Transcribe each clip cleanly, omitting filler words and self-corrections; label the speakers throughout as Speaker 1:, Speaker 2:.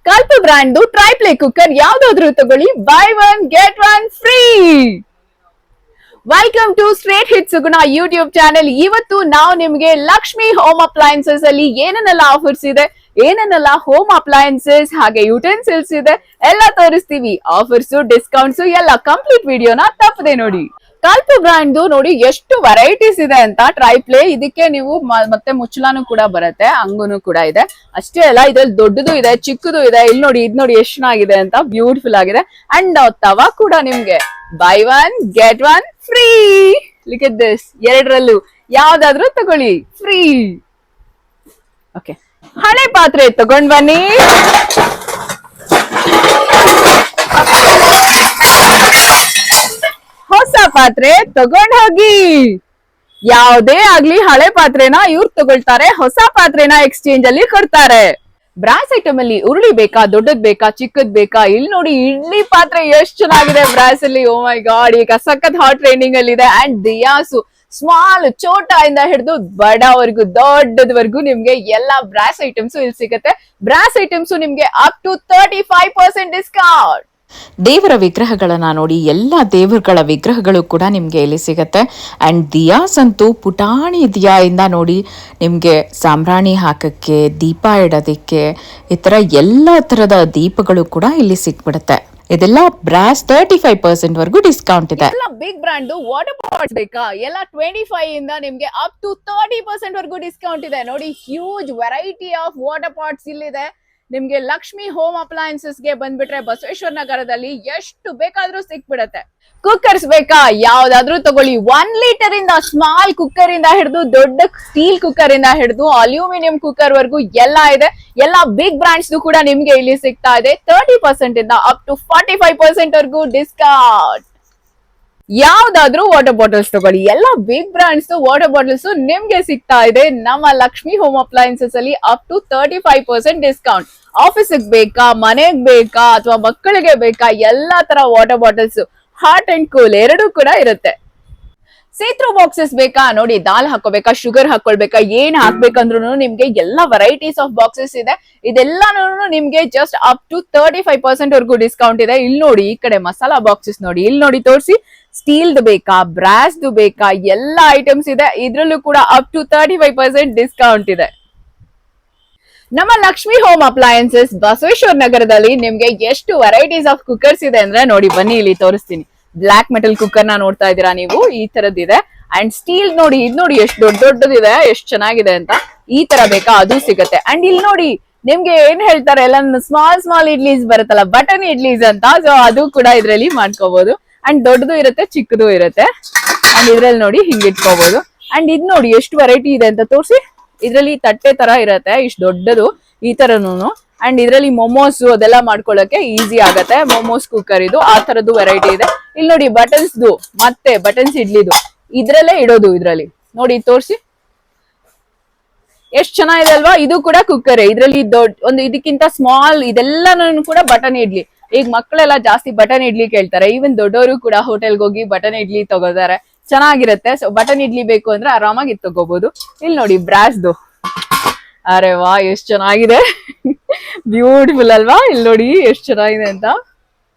Speaker 1: ಕಲ್ಪ brand ಟ್ರೈಪ್ಲೇ cooker ಯಾವ್ದಾದ್ರು ತಗೊಳ್ಳಿ buy one get one free. Welcome to straight hit Suguna YouTube channel. ಇವತ್ತು ನಾವು ನಿಮ್ಗೆ ಲಕ್ಷ್ಮಿ ಹೋಮ್ ಅಪ್ಲಯನ್ಸಸ್ ಅಲ್ಲಿ ಏನನ್ನೆಲ್ಲ ಆಫರ್ಸ್ ಇದೆ, ಏನನ್ನೆಲ್ಲ ಹೋಮ್ ಅಪ್ಲಯನ್ಸಸ್ ಹಾಗೆ ಯುಟೆನ್ಸಿಲ್ಸ್ ಇದೆ ಎಲ್ಲ ತೋರಿಸ್ತೀವಿ. ಆಫರ್ಸ್, ಡಿಸ್ಕೌಂಟ್ಸ್ ಎಲ್ಲ ಕಂಪ್ಲೀಟ್ ವಿಡಿಯೋನ ತಪ್ಪದೆ ನೋಡಿ. ಕಲ್ಪ ಬ್ರ್ಯಾಂಡ್ ನೋಡಿ ಎಷ್ಟು ವೆರೈಟೀಸ್ ಇದೆ ಅಂತ. ಟ್ರೈಪ್ಲೇ ಇದಕ್ಕೆ ನೀವು ಮತ್ತೆ ಮುಚ್ಚಲಾನು ಕೂಡ ಬರುತ್ತೆ, ಹಂಗೂನು ಕೂಡ ಇದೆ. ಅಷ್ಟೇ ಅಲ್ಲ, ಇದ್ರಲ್ಲಿ ದೊಡ್ಡದು ಇದೆ, ಚಿಕ್ಕದು ಇದೆ. ಇಲ್ಲಿ ನೋಡಿ, ಇದ್ ನೋಡಿ ಎಷ್ಟು ಚೆನ್ನಾಗಿದೆ ಅಂತ, ಬ್ಯೂಟಿಫುಲ್ ಆಗಿದೆ. ಅಂಡ್ ತವಾ ಕೂಡ ನಿಮ್ಗೆ by one get one free. Look at this, ಎರಡರಲ್ಲೂ ಯಾವ್ದಾದ್ರು ತಗೊಳ್ಳಿ ಫ್ರೀ. ಓಕೆ, ಹಳೆ ಪಾತ್ರೆ ತಗೊಂಡ್ ಬನ್ನಿ. ಹೊಸ ಪಾತ್ರೆ ತಗೊಂಡ್ ಹೋಗಿ. ಯಾವುದೇ ಆಗ್ಲಿ ಹಳೆ ಪಾತ್ರೆನ ಇವ್ರು ತಗೊಳ್ತಾರೆ, ಹೊಸ ಪಾತ್ರೆನ ಎಕ್ಸ್ಚೇಂಜ್ ಅಲ್ಲಿ ಕೊಡ್ತಾರೆ. ಬ್ರಾಸ್ ಐಟಮ್ ಅಲ್ಲಿ ಉರುಳಿ ಬೇಕಾ, ದೊಡ್ಡದ್ ಬೇಕಾ, ಚಿಕ್ಕದ್ ಬೇಕಾ? ಇಲ್ಲಿ ನೋಡಿ, ಇಡ್ಲಿ ಪಾತ್ರೆ ಎಷ್ಟು ಚೆನ್ನಾಗಿದೆ ಬ್ರಾಸ್ ಅಲ್ಲಿ. ಓ ಮೈ ಗಾಡ್, ಈಗ ಸಖತ್ ಹಾಟ್ ಟ್ರೆಂಡಿಂಗ್ ಅಲ್ಲಿ ಇದೆ. ಅಂಡ್ ದಿಯಾಸು ಸ್ಮಾಲ್ ಚೋಟ ಇಂದ ಹಿಡಿದು ಬಡವರೆಗೂ ದೊಡ್ಡದವರೆಗೂ ನಿಮ್ಗೆ ಎಲ್ಲಾ ಬ್ರಾಸ್ ಐಟಮ್ಸ್ ಇಲ್ಲಿ ಸಿಗುತ್ತೆ. ಬ್ರಾಸ್ ಐಟಮ್ಸ್ ನಿಮ್ಗೆ ಅಪ್ ಟು 35% ಡಿಸ್ಕೌಂಟ್.
Speaker 2: ದೇವರ ವಿಗ್ರಹಗಳನ್ನ ನೋಡಿ, ಎಲ್ಲ ದೇವರುಗಳ ವಿಗ್ರಹಗಳು ಕೂಡ ನಿಮ್ಗೆ ಇಲ್ಲಿ ಸಿಗತ್ತೆ. ಅಂಡ್ ದಿಯಾಸ್ ಅಂತೂ ಪುಟಾಣಿ ದಿಯಾ ಇಂದ ನೋಡಿ ನಿಮ್ಗೆ ಸಾಂಬ್ರಾಣಿ ಹಾಕಕ್ಕೆ, ದೀಪ ಇಡೋದಿಕ್ಕೆ, ಈ ತರ ಎಲ್ಲ ತರದ ದೀಪಗಳು ಕೂಡ ಇಲ್ಲಿ ಸಿಕ್ಬಿಡುತ್ತೆ. ಇದೆಲ್ಲ ಬ್ರಾಸ್ 35% ವರೆಗೂ ಡಿಸ್ಕೌಂಟ್ ಇದೆ.
Speaker 1: ಬಿಗ್ ಬ್ರಾಂಡ್ ವಾಟರ್ ಪಾಟ್ಸ್ ಬೇಕಾ, ಎಲ್ಲ 25 ಇಂದ ನಿಮ್ಗೆ ಅಪ್ ಟು 30% ವರೆಗೂ ಡಿಸ್ಕೌಂಟ್ ಇದೆ. ನೋಡಿ, huge variety of water pots ಇಲ್ಲಿದೆ. ನಿಮ್ಗೆ ಲಕ್ಷ್ಮಿ ಹೋಮ್ ಅಪ್ಲಯನ್ಸಸ್ ಗೆ ಬಂದ್ಬಿಟ್ರೆ ಬಸವೇಶ್ವರ ನಗರದಲ್ಲಿ ಎಷ್ಟು ಬೇಕಾದ್ರೂ ಸಿಕ್ಬಿಡತ್ತೆ. ಕುಕ್ಕರ್ಸ್ ಬೇಕಾ, ಯಾವ್ದಾದ್ರು ತಗೊಳ್ಳಿ. 1 ಲೀಟರ್ ಇಂದ ಸ್ಮಾಲ್ ಕುಕ್ಕರ್ ಇಂದ ಹಿಡಿದು ದೊಡ್ಡ ಸ್ಟೀಲ್ ಕುಕ್ಕರ್ ಇಂದ ಹಿಡಿದು ಅಲ್ಯೂಮಿನಿಯಂ ಕುಕ್ಕರ್ ವರೆಗೂ ಎಲ್ಲ ಇದೆ. ಎಲ್ಲ ಬಿಗ್ ಬ್ರಾಂಡ್ಸ್ ಕೂಡ ನಿಮ್ಗೆ ಇಲ್ಲಿ ಸಿಗ್ತಾ ಇದೆ. 30% ಇಂದ ಅಪ್ ಟು 45% ವರೆಗೂ ಡಿಸ್ಕೌಂಟ್. ಯಾವ್ದಾದ್ರು ವಾಟರ್ ಬಾಟಲ್ಸ್ ತಗೊಳ್ಳಿ, ಎಲ್ಲ ಬಿಗ್ ಬ್ರಾಂಡ್ಸ್ ವಾಟರ್ ಬಾಟಲ್ಸ್ ನಿಮ್ಗೆ ಸಿಗ್ತಾ ಇದೆ ನಮ್ಮ ಲಕ್ಷ್ಮಿ ಹೋಮ್ ಅಪ್ಲಯನ್ಸಸ್ ಅಲ್ಲಿ ಅಪ್ ಟು 35% ಡಿಸ್ಕೌಂಟ್. ಆಫೀಸಿಗೆ ಬೇಕಾ, ಮನೆಗ್ ಬೇಕಾ, ಅಥವಾ ಮಕ್ಕಳಿಗೆ ಬೇಕಾ, ಎಲ್ಲಾ ತರ water bottles hot and cool ಎರಡೂ ಕೂಡ ಇರುತ್ತೆ. ಸೇತ್ರೋ ಬಾಕ್ಸಸ್ ಬೇಕಾ, ನೋಡಿ ದಾಲ್ ಹಾಕೋಬೇಕಾ, ಶುಗರ್ ಹಾಕೊಳ್ಬೇಕಾ, ಏನ್ ಹಾಕ್ಬೇಕಂದ್ರೂ ನಿಮ್ಗೆ ಎಲ್ಲಾ ವೆರೈಟೀಸ್ ಆಫ್ ಬಾಕ್ಸಸ್ ಇದೆ. ಇದೆಲ್ಲಾನು ನಿಮ್ಗೆ ಜಸ್ಟ್ ಅಪ್ ಟು 35% ವರೆಗೂ ಡಿಸ್ಕೌಂಟ್ ಇದೆ. ಇಲ್ಲಿ ನೋಡಿ, ಈ ಕಡೆ ಮಸಾಲಾ ಬಾಕ್ಸಸ್ ನೋಡಿ, ಇಲ್ಲಿ ನೋಡಿ ತೋರಿಸಿ. ಸ್ಟೀಲ್ದು ಬೇಕಾ, ಬ್ರಾಸ್ದು ಬೇಕಾ, ಎಲ್ಲ ಐಟಮ್ಸ್ ಇದೆ. ಇದ್ರಲ್ಲೂ ಕೂಡ ಅಪ್ ಟು 35% ಡಿಸ್ಕೌಂಟ್ ಇದೆ. ನಮ್ಮ ಲಕ್ಷ್ಮಿ ಹೋಮ್ ಅಪ್ಲಯನ್ಸಸ್ ಬಸವೇಶ್ವರ ನಗರದಲ್ಲಿ ನಿಮ್ಗೆ ಎಷ್ಟು ವೆರೈಟೀಸ್ ಆಫ್ ಕುಕ್ಕರ್ಸ್ ಇದೆ ಅಂದ್ರೆ ನೋಡಿ, ಬನ್ನಿ ಇಲ್ಲಿ ತೋರಿಸ್ತೀನಿ. ಬ್ಲಾಕ್ ಮೆಟಲ್ ಕುಕ್ಕರ್ ನ ನೋಡ್ತಾ ಇದ್ದೀರಾ ನೀವು, ಈ ತರದಿದೆ. ಅಂಡ್ ಸ್ಟೀಲ್ ನೋಡಿ, ಇದ್ ನೋಡಿ ಎಷ್ಟು ದೊಡ್ಡದಿದೆ, ಎಷ್ಟು ಚೆನ್ನಾಗಿದೆ ಅಂತ. ಈ ತರ ಬೇಕಾ, ಅದು ಸಿಗುತ್ತೆ. ಅಂಡ್ ಇಲ್ಲಿ ನೋಡಿ, ನಿಮ್ಗೆ ಏನ್ ಹೇಳ್ತಾರೆ, ಎಲ್ಲ ಸ್ಮಾಲ್ ಇಡ್ಲೀಸ್ ಬರುತ್ತಲ್ಲ, ಬಟನ್ ಇಡ್ಲೀಸ್ ಅಂತ. ಸೊ ಅದು ಕೂಡ ಇದ್ರಲ್ಲಿ ಮಾಡ್ಕೋಬಹುದು. ಅಂಡ್ ದೊಡ್ಡದು ಇರುತ್ತೆ, ಚಿಕ್ಕದು ಇರುತ್ತೆ. ಅಂಡ್ ಇದ್ರಲ್ಲಿ ನೋಡಿ ಹಿಂಗ್ ಇಟ್ಕೋಬಹುದು. ಅಂಡ್ ಇದ್ ನೋಡಿ ಎಷ್ಟು ವೆರೈಟಿ ಇದೆ ಅಂತ ತೋರಿಸಿ. ಇದ್ರಲ್ಲಿ ತಟ್ಟೆ ತರ ಇರತ್ತೆ, ಇಷ್ಟು ದೊಡ್ಡದು, ಈ ತರನು. ಅಂಡ್ ಇದ್ರಲ್ಲಿ ಮೊಮೋಸ್ ಅದೆಲ್ಲ ಮಾಡ್ಕೊಳ್ಳಕ್ಕೆ ಈಸಿ ಆಗತ್ತೆ. ಮೊಮೋಸ್ ಕುಕ್ಕರ್ ಇದು, ಆ ತರದ್ದು ವೆರೈಟಿ ಇದೆ. ಇಲ್ಲಿ ನೋಡಿ ಬಟನ್ಸ್ದು, ಮತ್ತೆ ಬಟನ್ಸ್ ಇಡ್ಲಿದು, ಇದ್ರಲ್ಲೇ ಇಡೋದು. ಇದ್ರಲ್ಲಿ ನೋಡಿ ತೋರಿಸಿ, ಎಷ್ಟ್ ಚೆನ್ನಾಗಿದೆ ಅಲ್ವಾ? ಇದು ಕೂಡ ಕುಕ್ಕರ್. ಇದ್ರಲ್ಲಿ ಒಂದು ಇದಕ್ಕಿಂತ ಸ್ಮಾಲ್, ಇದೆಲ್ಲಾನು ಕೂಡ ಬಟನ್ ಇಡ್ಲಿ. ಈಗ ಮಕ್ಕಳೆಲ್ಲ ಜಾಸ್ತಿ ಬಟನ್ ಇಡ್ಲಿ ಕೇಳ್ತಾರೆ. ಈವನ್ ದೊಡ್ಡವರು ಕೂಡ ಹೋಟೆಲ್ಗೆ ಹೋಗಿ ಬಟನ್ ಇಡ್ಲಿ ತಗೋತಾರೆ, ಚೆನ್ನಾಗಿರುತ್ತೆ. ಸೊ ಬಟನ್ ಇಡ್ಲಿ ಬೇಕು ಅಂದ್ರೆ ಆರಾಮಾಗಿ ತಗೋಬಹುದು. ಇಲ್ಲಿ ನೋಡಿ ಬ್ರಾಸ್ದು, ಅರೆ ವಾ, ಎಷ್ಟ್ ಚೆನ್ನಾಗಿದೆ, ಬ್ಯೂಟಿಫುಲ್ ಅಲ್ವಾ? ಇಲ್ಲಿ ನೋಡಿ ಎಷ್ಟ್ ಚೆನ್ನಾಗಿದೆ ಅಂತ,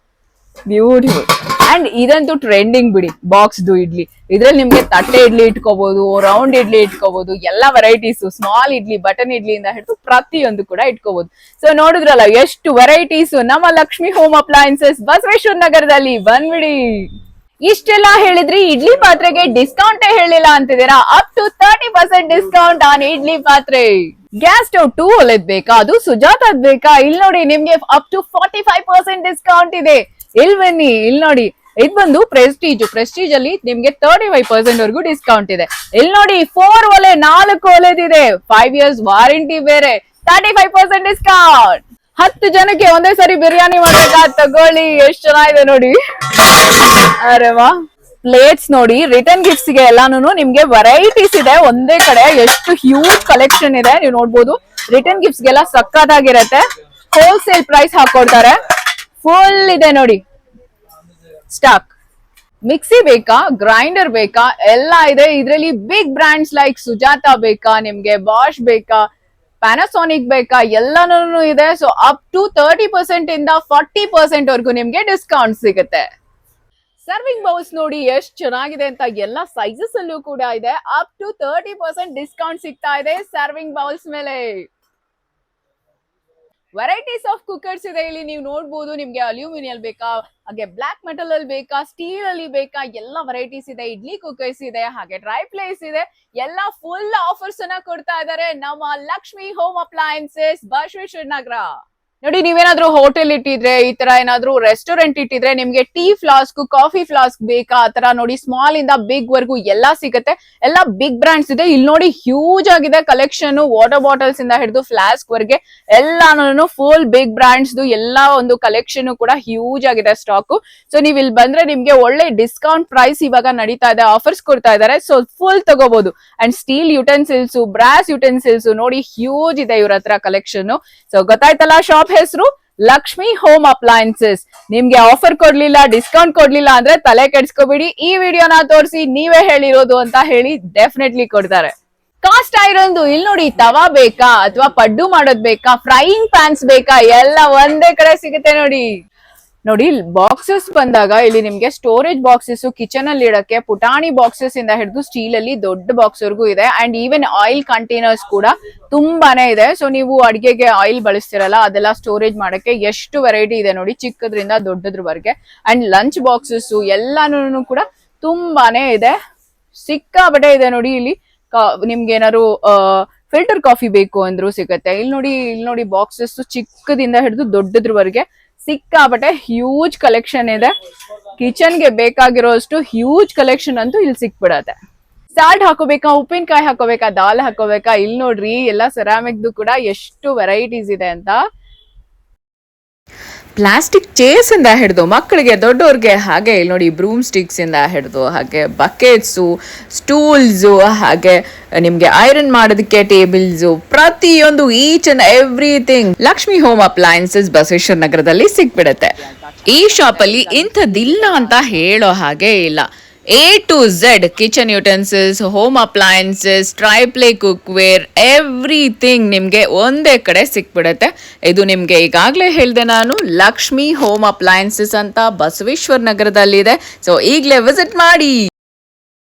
Speaker 1: ಬ್ಯೂಟಿಫುಲ್. ಅಂಡ್ ಇದಂತೂ ಟ್ರೆಂಡಿಂಗ್ ಬಿಡಿ, ಬಾಕ್ಸ್ದು ಇಡ್ಲಿ. ಇದ್ರಲ್ಲಿ ನಿಮ್ಗೆ ತಟ್ಟೆ ಇಡ್ಲಿ ಇಟ್ಕೋಬಹುದು, ರೌಂಡ್ ಇಡ್ಲಿ ಇಟ್ಕೋಬಹುದು, ಎಲ್ಲಾ ವೆರೈಟೀಸ್, ಸ್ಮಾಲ್ ಇಡ್ಲಿ, ಬಟನ್ ಇಡ್ಲಿಯಿಂದ ಹಿಡಿದು ಪ್ರತಿಯೊಂದು ಕೂಡ ಇಟ್ಕೋಬಹುದು. ಸೊ ನೋಡಿದ್ರಲ್ಲ ಎಷ್ಟು ವೆರೈಟೀಸ್ ನಮ್ಮ ಲಕ್ಷ್ಮಿ ಹೋಮ್ ಅಪ್ಲಯನ್ಸಸ್ ಬಸವೇಶ್ವರ ನಗರದಲ್ಲಿ. ಬಂದ್ಬಿಡಿ. ಇಷ್ಟೆಲ್ಲ ಹೇಳಿದ್ರಿ, ಇಡ್ಲಿ ಪಾತ್ರೆಗೆ ಡಿಸ್ಕೌಂಟ್ ಹೇಳಿಲ್ಲ ಅಂತಿದ್ದೀರಾ? Up to 30% discount on idli ಪಾತ್ರೆ. ಗ್ಯಾಸ್ ಸ್ಟವ್ 2 ಒಲೆದ್ ಬೇಕಾ, ಅದು ಸುಜಾತದ್ ಬೇಕಾ? ಇಲ್ಲಿ ನೋಡಿ, ನಿಮ್ಗೆ ಅಪ್ ಟು 45% ಡಿಸ್ಕೌಂಟ್ ಇದೆ. ಇಲ್ಲಿ ಬನ್ನಿ, ಇಲ್ಲಿ ನೋಡಿ, ಇದು ಬಂದು ಪ್ರೆಸ್ಟೀಜ್ ಅಲ್ಲಿ ನಿಮ್ಗೆ 35% ವರೆಗೂ ಡಿಸ್ಕೌಂಟ್ ಇದೆ. ಇಲ್ಲಿ ನೋಡಿ, 4 ಒಲೆ 4 ಒಲೆದಿದೆ, 5 years ವಾರಂಟಿ ಬೇರೆ, 35% ಡಿಸ್ಕೌಂಟ್. 10 ಜನಕ್ಕೆ ಒಂದೇ ಸರಿ ಬಿರಿಯಾನಿ ಮಾಡ್ಬೇಕಾ, ತಗೊಳ್ಳಿ. ಎಷ್ಟು ಚೆನ್ನಾಗಿದೆ ನೋಡಿ, ಅರೆ ವಾ. ಪ್ಲೇಟ್ಸ್ ನೋಡಿ, ರಿಟರ್ನ್ ಗಿಫ್ಟ್ಸ್ ಗೆ ಎಲ್ಲಾನು ನಿಮ್ಗೆ ವೆರೈಟೀಸ್ ಇದೆ ಒಂದೇ ಕಡೆ. ಎಷ್ಟು ಹ್ಯೂಜ್ ಕಲೆಕ್ಷನ್ ಇದೆ, ನೀವು ನೋಡ್ಬೋದು. ರಿಟರ್ನ್ ಗಿಫ್ಟ್ಸ್ ಗೆಲ್ಲ ಸಕ್ಕತ್ತಾಗಿರತ್ತೆ. ಹೋಲ್ಸೇಲ್ ಪ್ರೈಸ್ ಹಾಕೊಡ್ತಾರೆ. ಫುಲ್ ಇದೆ ನೋಡಿ ಸ್ಟಾಕ್. ಮಿಕ್ಸಿ ಬೇಕಾ, ಗ್ರೈಂಡರ್ ಬೇಕಾ, ಎಲ್ಲ ಇದೆ. ಇದ್ರಲ್ಲಿ ಬಿಗ್ ಬ್ರಾಂಡ್ಸ್ ಲೈಕ್ ಸುಜಾತ ಬೇಕಾ, ನಿಮ್ಗೆ ಬಾಷ್ ಬೇಕಾ, ಪ್ಯಾನಾಸೋನಿಕ್ ಬೇಕಾ ಎಲ್ಲಾನು ಇದೆ. ಸೊ ಅಪ್ ಟು 30% ಇಂದ 40% ವರೆಗೂ ನಿಮ್ಗೆ ಡಿಸ್ಕೌಂಟ್ ಸಿಗುತ್ತೆ. ಸರ್ವಿಂಗ್ ಬೌಲ್ಸ್ ನೋಡಿ ಎಷ್ಟು ಚೆನ್ನಾಗಿದೆ ಅಂತ, ಎಲ್ಲ ಸೈಜಸ್ ಅಲ್ಲೂ ಕೂಡ ಇದೆ. ಅಪ್ ಟು 30% ಡಿಸ್ಕೌಂಟ್ ಸಿಗ್ತಾ ಇದೆ ಸರ್ವಿಂಗ್ ಬೌಲ್ಸ್ ಮೇಲೆ. ವೆರೈಟೀಸ್ ಆಫ್ ಕುಕ್ಕರ್ಸ್ ಇದೆ ಇಲ್ಲಿ ನೀವು ನೋಡ್ಬೋದು. ನಿಮ್ಗೆ ಅಲ್ಯೂಮಿನಿಯಂ ಬೇಕಾ, ಹಾಗೆ ಬ್ಲಾಕ್ ಮೆಟಲ್ ಅಲ್ಲಿ ಬೇಕಾ, ಸ್ಟೀಲ್ ಅಲ್ಲಿ ಬೇಕಾ, ಎಲ್ಲ ವೆರೈಟೀಸ್ ಇದೆ. ಇಡ್ಲಿ ಕುಕ್ಕರ್ಸ್ ಇದೆ, ಹಾಗೆ ಡ್ರೈ ಪ್ಲೇಸ್ ಇದೆ. ಎಲ್ಲ ಫುಲ್ ಆಫರ್ಸ್ ಅನ್ನ ಕೊಡ್ತಾ ಇದ್ದಾರೆ ನಮ್ಮ ಲಕ್ಷ್ಮಿ ಹೋಮ್ ಅಪ್ಲಯನ್ಸಸ್ ಬಸವೇಶ್ವರ ನಗರ. ನೋಡಿ, ನೀವೇನಾದ್ರೂ ಹೋಟೆಲ್ ಇಟ್ಟಿದ್ರೆ, ಈ ತರ ಏನಾದ್ರೂ ರೆಸ್ಟೋರೆಂಟ್ ಇಟ್ಟಿದ್ರೆ, ನಿಮ್ಗೆ ಟೀ ಫ್ಲಾಸ್ಕ್, ಕಾಫಿ ಫ್ಲಾಸ್ಕ್ ಬೇಕಾ, ಆತರ ನೋಡಿ ಸ್ಮಾಲ್ ಇಂದ ಬಿಗ್ ವರ್ಗೂ ಎಲ್ಲಾ ಸಿಗುತ್ತೆ. ಎಲ್ಲ ಬಿಗ್ ಬ್ರಾಂಡ್ಸ್ ಇದೆ. ಇಲ್ಲಿ ನೋಡಿ ಹ್ಯೂಜ್ ಆಗಿದೆ ಕಲೆಕ್ಷನ್, ವಾಟರ್ ಬಾಟಲ್ಸ್ ಇಂದ ಹಿಡಿದು ಫ್ಲಾಸ್ಕ್ ವರ್ಗೆ ಎಲ್ಲಾನು ಫುಲ್ ಬಿಗ್ ಬ್ರಾಂಡ್ಸ್ ಎಲ್ಲಾ ಒಂದು ಕಲೆಕ್ಷನ್ ಕೂಡ ಹ್ಯೂಜ್ ಆಗಿದೆ ಸ್ಟಾಕ್. ಸೊ ನೀವ್ ಇಲ್ಲಿ ಬಂದ್ರೆ ನಿಮ್ಗೆ ಒಳ್ಳೆ ಡಿಸ್ಕೌಂಟ್ ಪ್ರೈಸ್ ಇವಾಗ ನಡೀತಾ ಇದೆ, ಆಫರ್ಸ್ ಕೊಡ್ತಾ ಇದಾರೆ. ಸೊ ಫುಲ್ ತಗೋಬಹುದು. And steel utensils, brass utensils ನೋಡಿ ಹ್ಯೂಜ್ ಇದೆ ಇವ್ರ ಹತ್ರ ಕಲೆಕ್ಷನ್. ಸೊ ಗೊತ್ತಾಯ್ತಲ್ಲ, ಶಾಪ್ ಹೆಸರು ಲಕ್ಷ್ಮಿ ಹೋಮ್ ಅಪ್ಲಯನ್ಸಸ್. ನಿಮ್ಗೆ ಆಫರ್ ಕೊಡ್ಲಿಲ್ಲ, ಡಿಸ್ಕೌಂಟ್ ಕೊಡ್ಲಿಲ್ಲ ಅಂದ್ರೆ ತಲೆ ಕೆಡ್ಸ್ಕೊಬಿಡಿ. ಈ ವಿಡಿಯೋನ ತೋರಿಸಿ ನೀವೇ ಹೇಳಿರೋದು ಅಂತ ಹೇಳಿ ಡೆಫಿನೆಟ್ಲಿ ಕೊಡ್ತಾರೆ. ಕಾಸ್ಟ್ ಐರನ್ ಇಲ್ಲಿ ನೋಡಿ, ತವಾ ಬೇಕಾ ಅಥವಾ ಪಡ್ಡು ಮಾಡೋದ್ ಬೇಕಾ, ಫ್ರೈಯಿಂಗ್ ಪ್ಯಾನ್ಸ್ ಬೇಕಾ, ಎಲ್ಲ ಒಂದೇ ಕಡೆ ಸಿಗುತ್ತೆ ನೋಡಿ. ನೋಡಿ ಬಾಕ್ಸಸ್ ಬಂದಾಗ ಇಲ್ಲಿ ನಿಮ್ಗೆ ಸ್ಟೋರೇಜ್ ಬಾಕ್ಸಸ್, ಕಿಚನ್ ಅಲ್ಲಿ ಇಡಕ್ಕೆ ಪುಟಾಣಿ ಬಾಕ್ಸಸ್ ಇಂದ ಹಿಡಿದು ಸ್ಟೀಲ್ ಅಲ್ಲಿ ದೊಡ್ಡ ಬಾಕ್ಸ್ ವರ್ಗೂ ಇದೆ. ಅಂಡ್ ಈವನ್ ಆಯಿಲ್ ಕಂಟೈನರ್ಸ್ ಕೂಡ ತುಂಬಾನೇ ಇದೆ. ಸೊ ನೀವು ಅಡಿಗೆಗೆ ಆಯಿಲ್ ಬಳಸ್ತಿರಲ್ಲ, ಅದೆಲ್ಲ ಸ್ಟೋರೇಜ್ ಮಾಡಕ್ಕೆ ಎಷ್ಟು ವೆರೈಟಿ ಇದೆ ನೋಡಿ, ಚಿಕ್ಕದ್ರಿಂದ ದೊಡ್ಡದ್ರವರೆಗೆ. ಅಂಡ್ ಲಂಚ್ ಬಾಕ್ಸಸ್ ಎಲ್ಲಾನು ಕೂಡ ತುಂಬಾನೇ ಇದೆ, ಸಿಕ್ಕಾಬಟ್ಟೆ ಇದೆ ನೋಡಿ. ಇಲ್ಲಿ ನಿಮ್ಗೆ ಏನಾದ್ರು ಫಿಲ್ಟರ್ ಕಾಫಿ ಬೇಕು ಅಂದ್ರೂ ಸಿಗತ್ತೆ. ಇಲ್ಲಿ ನೋಡಿ ಬಾಕ್ಸಸ್ ಚಿಕ್ಕದಿಂದ ಹಿಡಿದು ದೊಡ್ಡದ್ರವರೆಗೆ ಸಿಕ್ಕಾಬಟ್ಟೆ ಹ್ಯೂಜ್ ಕಲೆಕ್ಷನ್ ಇದೆ. ಕಿಚನ್ಗೆ ಬೇಕಾಗಿರೋಷ್ಟು ಹ್ಯೂಜ್ ಕಲೆಕ್ಷನ್ ಅಂತೂ ಇಲ್ಲಿ ಸಿಕ್ಬಿಡತ್ತೆ. ಸಾಲ್ಟ್ ಹಾಕೋಬೇಕಾ, ಉಪ್ಪಿನಕಾಯಿ ಹಾಕೋಬೇಕಾ, ದಾಲ್ ಹಾಕೋಬೇಕಾ, ಇಲ್ಲಿ ನೋಡ್ರಿ ಎಲ್ಲ ಸೆರಾಮಿಕ್ದು ಕೂಡ ಎಷ್ಟು ವೆರೈಟೀಸ್ ಇದೆ ಅಂತ.
Speaker 2: ಪ್ಲಾಸ್ಟಿಕ್ ಚೇರ್ಸ್ ಇಂದ ಹಿಡಿದು ಮಕ್ಕಳಿಗೆ, ದೊಡ್ಡವ್ರಿಗೆ, ಹಾಗೆ ಇಲ್ಲಿ ನೋಡಿ ಬ್ರೂಮ್ ಸ್ಟಿಕ್ಸ್ ಇಂದ ಹಿಡಿದು ಹಾಗೆ ಬಕೆಟ್ಸು, ಸ್ಟೂಲ್ಸು, ಹಾಗೆ ನಿಮ್ಗೆ ಐರನ್ ಮಾಡೋದಕ್ಕೆ ಟೇಬಲ್ಸು, ಪ್ರತಿಯೊಂದು each and everything Lakshmi home appliances Basaveshwara ನಗರದಲ್ಲಿ ಸಿಕ್ಬಿಡುತ್ತೆ. ಈ ಶಾಪ್ ಅಲ್ಲಿ ಇಂಥದ್ದಿಲ್ಲ ಅಂತ ಹೇಳೋ ಹಾಗೆ ಇಲ್ಲ. A to Z kitchen utensils, home appliances, triply cookware, everything ನಿಮ್ಗೆ ಒಂದೇ ಕಡೆ ಸಿಕ್ಬಿಡತ್ತೆ. ಇದು ನಿಮ್ಗೆ ಈಗಾಗಲೇ ಹೇಳಿದೆ ನಾನು, ಲಕ್ಷ್ಮಿ ಹೋಮ್ ಅಪ್ಲಯನ್ಸಸ್ ಅಂತ ಬಸವೇಶ್ವರ ನಗರದಲ್ಲಿದೆ. ಸೊ ಈಗಲೇ ವಿಸಿಟ್ ಮಾಡಿ.